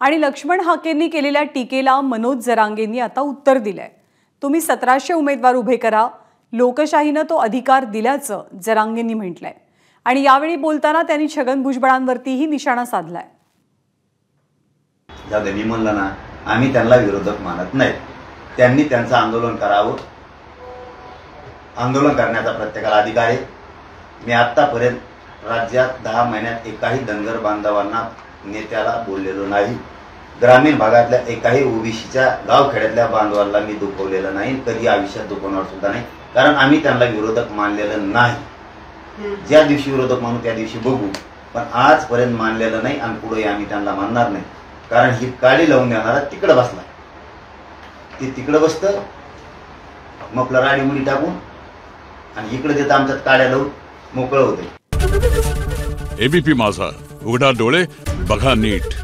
आणि लक्ष्मण हाकेंनी केलेल्या टीकेला मनोज जरांगेंनी आता उत्तर दिलंय। तुम्ही 1700 उमेदवार उभे करा, लोकशाहीने तो अधिकार दिल्याचं जरांगेंनी म्हटलंय। आणि यावेळी बोलताना त्यांनी छगन भुजबळांवरतीही निशाणा साधलाय। जाऊ मी म्हणलं ना, आम्ही त्यांना विरोधक मानत नाही। त्यांनी त्यांचं आंदोलन करावं, आंदोलन करण्याचा प्रत्येकाला अधिकार आहे। मी आतापर्यंत राज्यात 10 महिन्यात एकाही धनगर बांधवांना नेत्याला बोललेलो नाही। ग्रामीण भागातल्या एकाही ओबीसीच्या गावखेड्यातल्या बांधवांना मी दुखवलेलं नाही, कधी आयुष्यात दुखवणार सुद्धा नाही, कारण आम्ही त्यांना विरोधक मानलेलं नाही। ज्या दिवशी विरोधक मानू त्या दिवशी बघू, पण आजपर्यंत मानलेलं नाही आणि पुढे आम्ही त्यांना मानणार नाही। कारण ही काळी लावून देणारा तिकडे बसला, ते तिकडे बसतं, मग आपला राडी मुली टाकून आणि इकडे देतं आमच्यात काड्या लावून मोकळं होते। एबीपी माझा, उघडा डोळे बघा नीट।